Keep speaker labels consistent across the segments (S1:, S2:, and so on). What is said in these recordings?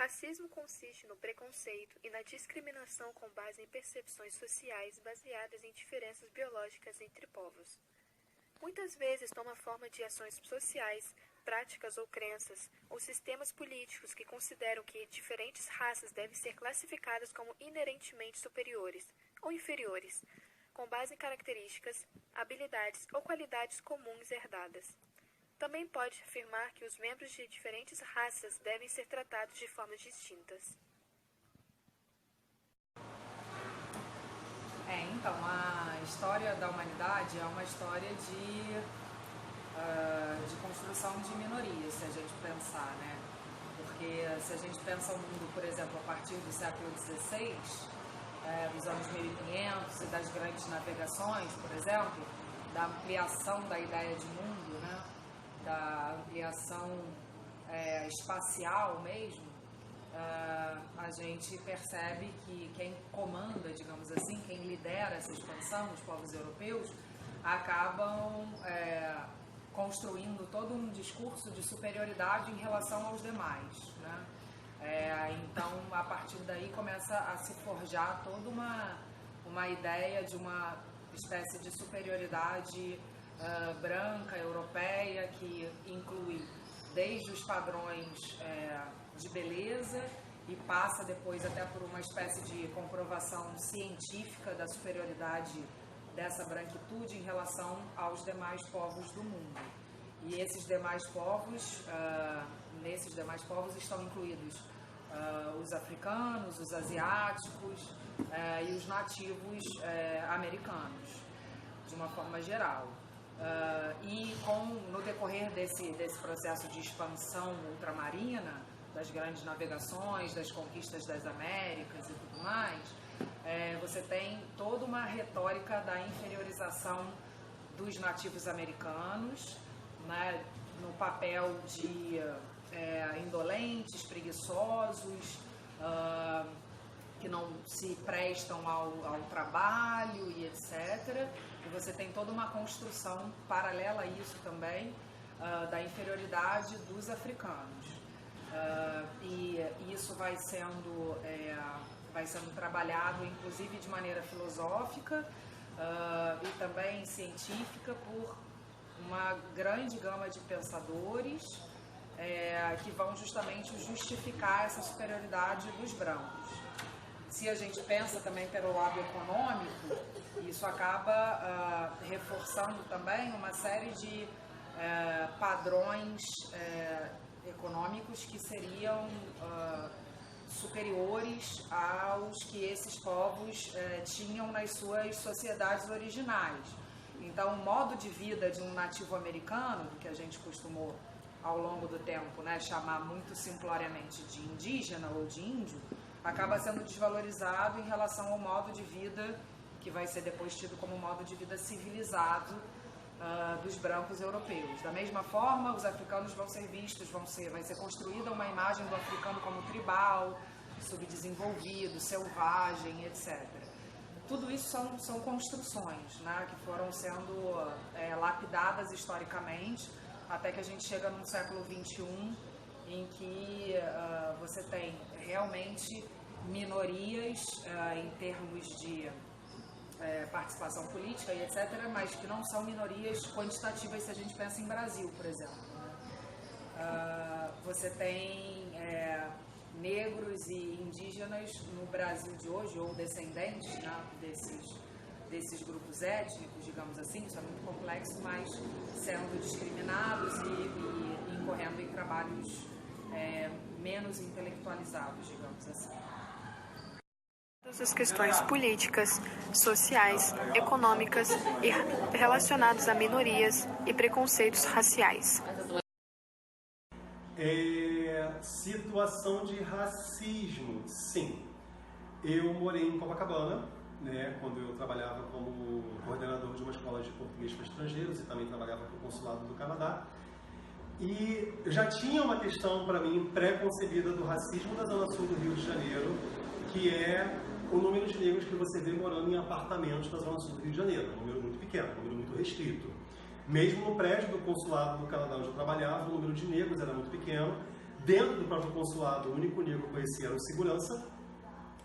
S1: Racismo consiste no preconceito e na discriminação com base em percepções sociais baseadas em diferenças biológicas entre povos. Muitas vezes toma forma de ações sociais, práticas ou crenças, ou sistemas políticos que consideram que diferentes raças devem ser classificadas como inerentemente superiores ou inferiores, com base em características, habilidades ou qualidades comuns herdadas. Também pode afirmar que os membros de diferentes raças devem ser tratados de formas distintas.
S2: Então, a história da humanidade é uma história de construção de minorias, se a gente pensar, né? Porque se a gente pensa o mundo, por exemplo, a partir do século XVI, dos anos 1500 e das grandes navegações, por exemplo, da ampliação da ideia de mundo, né? Da ampliação espacial mesmo, a gente percebe que quem comanda, digamos assim, quem lidera essa expansão, os povos europeus, acabam construindo todo um discurso de superioridade em relação aos demais, né? Então, a partir daí começa a se forjar toda uma ideia de uma espécie de superioridade branca, europeia, que inclui desde os padrões de beleza e passa depois até por uma espécie de comprovação científica da superioridade dessa branquitude em relação aos demais povos do mundo. E esses demais povos, nesses demais povos estão incluídos os africanos, os asiáticos e os nativos americanos, de uma forma geral. E no decorrer desse processo de expansão ultramarina, das grandes navegações, das conquistas das Américas e tudo mais, você tem toda uma retórica da inferiorização dos nativos americanos, né, no papel de indolentes, preguiçosos, que não se prestam ao trabalho e etc. E você tem toda uma construção paralela a isso também, da inferioridade dos africanos. E isso vai sendo trabalhado, inclusive, de maneira filosófica e também científica por uma grande gama de pensadores que vão justamente justificar essa superioridade dos brancos. Se a gente pensa também pelo lado econômico, isso acaba reforçando também uma série de padrões econômicos que seriam superiores aos que esses povos tinham nas suas sociedades originais. Então, o modo de vida de um nativo americano, que a gente costumou ao longo do tempo, né, chamar muito simploriamente de indígena ou de índio, acaba sendo desvalorizado em relação ao modo de vida que vai ser depois tido como modo de vida civilizado dos brancos europeus. Da mesma forma, os africanos vão ser vistos, vai ser construída uma imagem do africano como tribal, subdesenvolvido, selvagem, etc. Tudo isso são construções, né, que foram sendo lapidadas historicamente, até que a gente chega num século XXI, em que você tem realmente minorias em termos de participação política e etc., mas que não são minorias quantitativas se a gente pensa em Brasil, por exemplo. Você tem negros e indígenas no Brasil de hoje, ou descendentes, né, desses grupos étnicos, digamos assim, isso é muito complexo, mas sendo discriminados e incorrendo em trabalhos menos intelectualizados, digamos assim.
S1: Todas as questões políticas, sociais, econômicas e relacionadas a minorias e preconceitos raciais.
S3: Situação de racismo, sim. Eu morei em Copacabana, né, quando eu trabalhava como coordenador de uma escola de português para estrangeiros e também trabalhava para o consulado do Canadá. E já tinha uma questão para mim pré-concebida do racismo da Zona Sul do Rio de Janeiro, que é o número de negros que você vê morando em apartamentos na Zona Sul do Rio de Janeiro. Um número muito pequeno, um número muito restrito. Mesmo no prédio do consulado do Canadá onde eu trabalhava, o número de negros era muito pequeno. Dentro do próprio consulado, o único negro que eu conhecia era o segurança,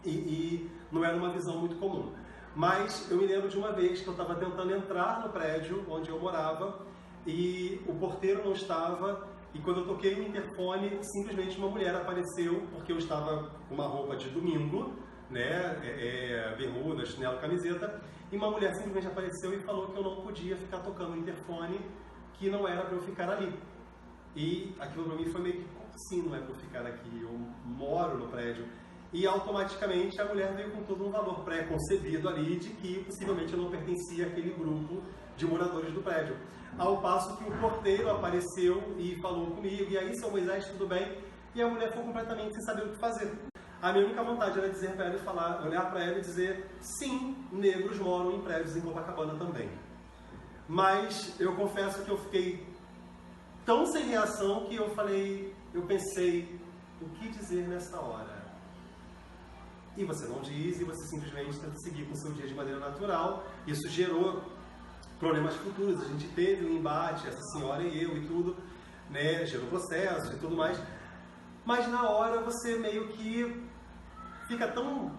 S3: e não era uma visão muito comum. Mas eu me lembro de uma vez que eu estava tentando entrar no prédio onde eu morava e o porteiro não estava, e quando eu toquei o interfone, simplesmente uma mulher apareceu, porque eu estava com uma roupa de domingo, né, bermuda, chinelo, camiseta, e uma mulher simplesmente apareceu e falou que eu não podia ficar tocando o interfone, que não era para eu ficar ali. E aquilo para mim foi meio que, como assim não é para eu ficar aqui? Eu moro no prédio. E automaticamente a mulher veio com todo um valor pré-concebido ali de que possivelmente eu não pertencia àquele grupo de moradores do prédio. Ao passo que o porteiro apareceu e falou comigo, e aí, seu Moisés, tudo bem? E a mulher ficou completamente sem saber o que fazer. A minha única vontade era dizer para ela e falar, olhar para ela e dizer, sim, negros moram em prédios em Copacabana também. Mas eu confesso que eu fiquei tão sem reação que eu pensei, o que dizer nessa hora? E você não diz, e você simplesmente tenta seguir com o seu dia de maneira natural. Isso gerou problemas futuros. A gente teve um embate, essa senhora e eu e tudo, né? Gerou processos e tudo mais. Mas na hora você meio que fica tão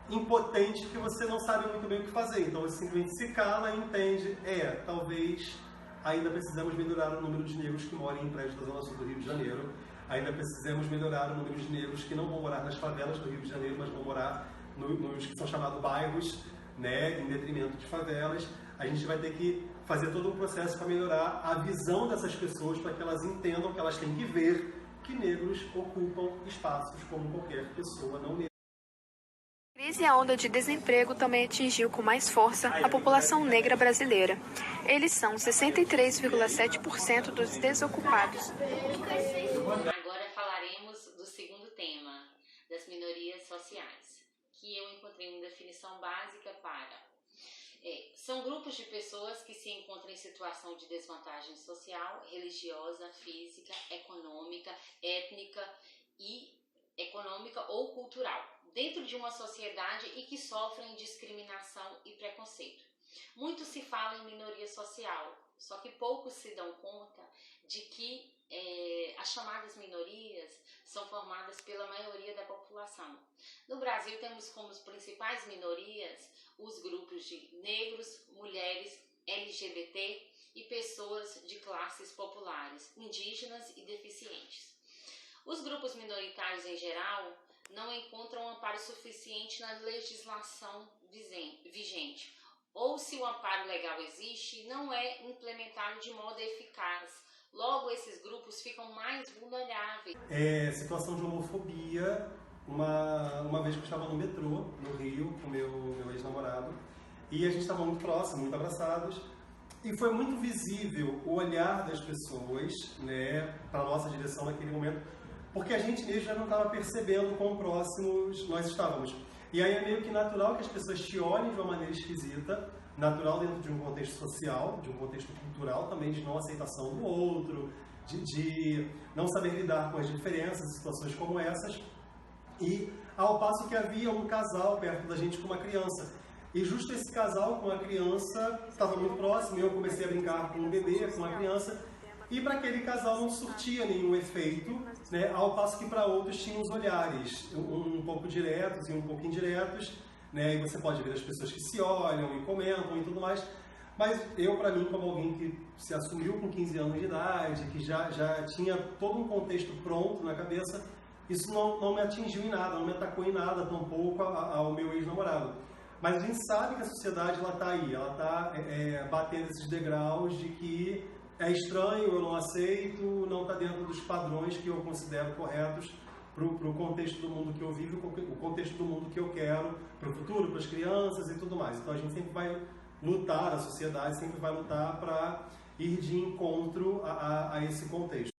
S3: impotente que você não sabe muito bem o que fazer. Então você simplesmente se cala e entende, talvez ainda precisamos melhorar o número de negros que moram em prédios da Zona Sul do Rio de Janeiro. Ainda precisamos melhorar o número de negros que não vão morar nas favelas do Rio de Janeiro, mas vão morar nos que são chamados bairros, né, em detrimento de favelas. A gente vai ter que fazer todo um processo para melhorar a visão dessas pessoas, para que elas entendam que elas têm que ver que negros ocupam espaços como qualquer pessoa não negra.
S1: A crise e a onda de desemprego também atingiu com mais força a população negra brasileira. Eles são 63,7% dos desocupados.
S4: Agora falaremos do segundo tema, das minorias sociais, que eu encontrei uma definição básica para... são grupos de pessoas que se encontram em situação de desvantagem social, religiosa, física, econômica, étnica ou cultural, dentro de uma sociedade e que sofrem discriminação e preconceito. Muito se fala em minoria social, só que poucos se dão conta de que as chamadas minorias são formadas pela maioria da população. No Brasil temos como principais minorias os grupos de negros, mulheres, LGBT e pessoas de classes populares, indígenas e deficientes. Os grupos minoritários em geral não encontram amparo suficiente na legislação vigente, ou se o amparo legal existe, não é implementado de modo eficaz. Logo, esses grupos ficam mais vulneráveis.
S3: Situação de homofobia. Uma vez que eu estava no metrô, no Rio, com meu ex-namorado, e a gente estava muito próximo, muito abraçados, e foi muito visível o olhar das pessoas, né, para a nossa direção naquele momento, porque a gente mesmo já não estava percebendo quão próximos nós estávamos. E aí é meio que natural que as pessoas te olhem de uma maneira esquisita, natural dentro de um contexto social, de um contexto cultural também, de não aceitação do outro, de não saber lidar com as diferenças, situações como essas. E ao passo que havia um casal perto da gente com uma criança. E justo esse casal com a criança estava muito próximo, e eu comecei a brincar com um bebê, com uma criança, e para aquele casal não surtia nenhum efeito, né, ao passo que para outros tinha os olhares, um pouco diretos e um pouco indiretos, né, e você pode ver as pessoas que se olham e comentam e tudo mais. Mas eu, para mim, como alguém que se assumiu com 15 anos de idade, que já tinha todo um contexto pronto na cabeça, isso não me atingiu em nada, não me atacou em nada, tampouco ao meu ex-namorado. Mas a gente sabe que a sociedade está aí, ela está batendo esses degraus de que é estranho, eu não aceito, não está dentro dos padrões que eu considero corretos para o contexto do mundo que eu vivo, o contexto do mundo que eu quero para o futuro, para as crianças e tudo mais. Então a gente sempre vai lutar, a sociedade sempre vai lutar para ir de encontro a esse contexto.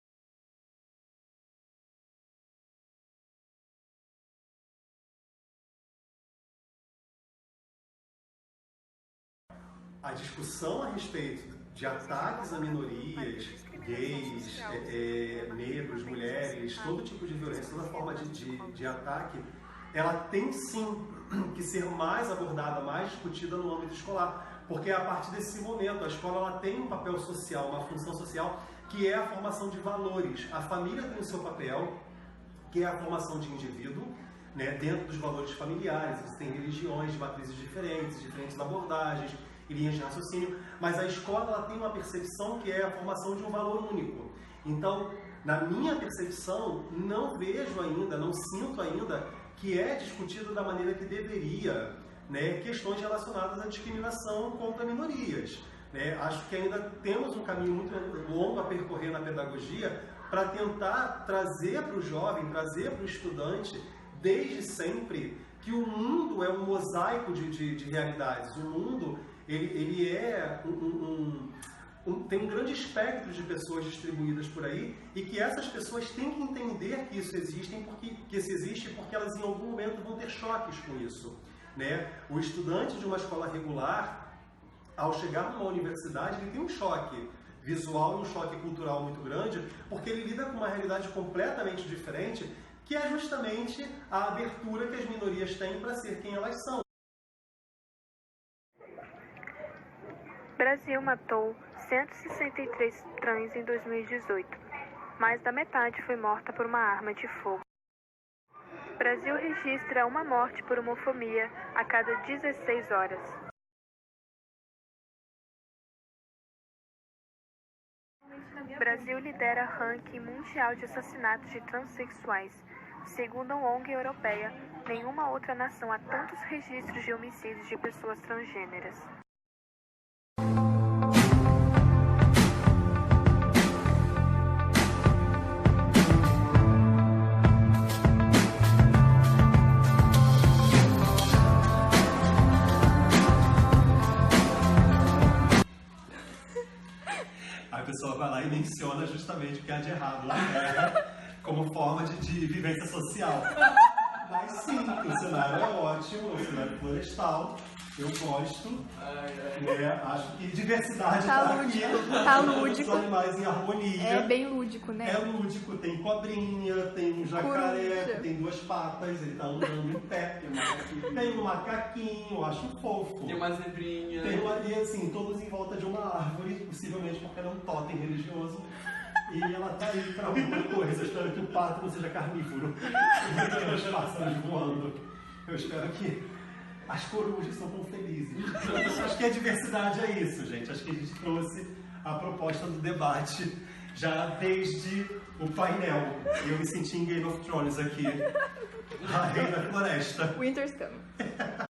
S3: A discussão a respeito de ataques a minorias, gays, negros, mulheres, todo tipo de violência, toda forma de ataque, ela tem sim que ser mais abordada, mais discutida no âmbito escolar, porque a partir desse momento a escola ela tem um papel social, uma função social que é a formação de valores. A família tem o seu papel, que é a formação de indivíduo, né, dentro dos valores familiares. Você tem religiões de matrizes diferentes, diferentes abordagens e linhas de raciocínio, mas a escola ela tem uma percepção que é a formação de um valor único. Então, na minha percepção, não vejo ainda, não sinto ainda que é discutido da maneira que deveria, né, questões relacionadas à discriminação contra minorias. Né? Acho que ainda temos um caminho muito longo a percorrer na pedagogia para tentar trazer para o jovem, trazer para o estudante, desde sempre, que o mundo é um mosaico de realidades. O mundo ele é tem um grande espectro de pessoas distribuídas por aí e que essas pessoas têm que entender que isso existe porque elas em algum momento vão ter choques com isso. Né? O estudante de uma escola regular, ao chegar numa universidade, ele tem um choque visual e um choque cultural muito grande, porque ele lida com uma realidade completamente diferente, que é justamente a abertura que as minorias têm para ser quem elas são.
S1: Brasil matou 163 trans em 2018. Mais da metade foi morta por uma arma de fogo. Brasil registra uma morte por homofobia a cada 16 horas. Brasil lidera ranking mundial de assassinatos de transexuais. Segundo a ONG europeia, nenhuma outra nação há tantos registros de homicídios de pessoas transgêneras.
S3: A pessoa vai lá e menciona justamente o que há de errado lá, né? Como forma de vivência social. Mas sim, o cenário é ótimo, o cenário florestal, eu gosto, né? Acho que diversidade
S5: tá
S3: aqui,
S5: tá lúdico.
S3: Os animais em harmonia.
S5: É bem lúdico, né?
S3: É lúdico, tem cobrinha, tem um jacaré, que tem 2 patas, ele tá andando em pé. Tem um macaquinho, acho fofo.
S6: Tem uma zebrinha.
S3: E assim, todos em volta de uma árvore, possivelmente porque era um totem religioso. E ela tá aí pra alguma coisa, espero que o pato não seja carnívoro. Os pássaros voando. Eu espero que as corujas são tão felizes. Acho que a diversidade é isso, gente. Acho que a gente trouxe a proposta do debate já desde o painel. E eu me senti em Game of Thrones aqui. A Rei da Floresta.
S5: Winter's Coming.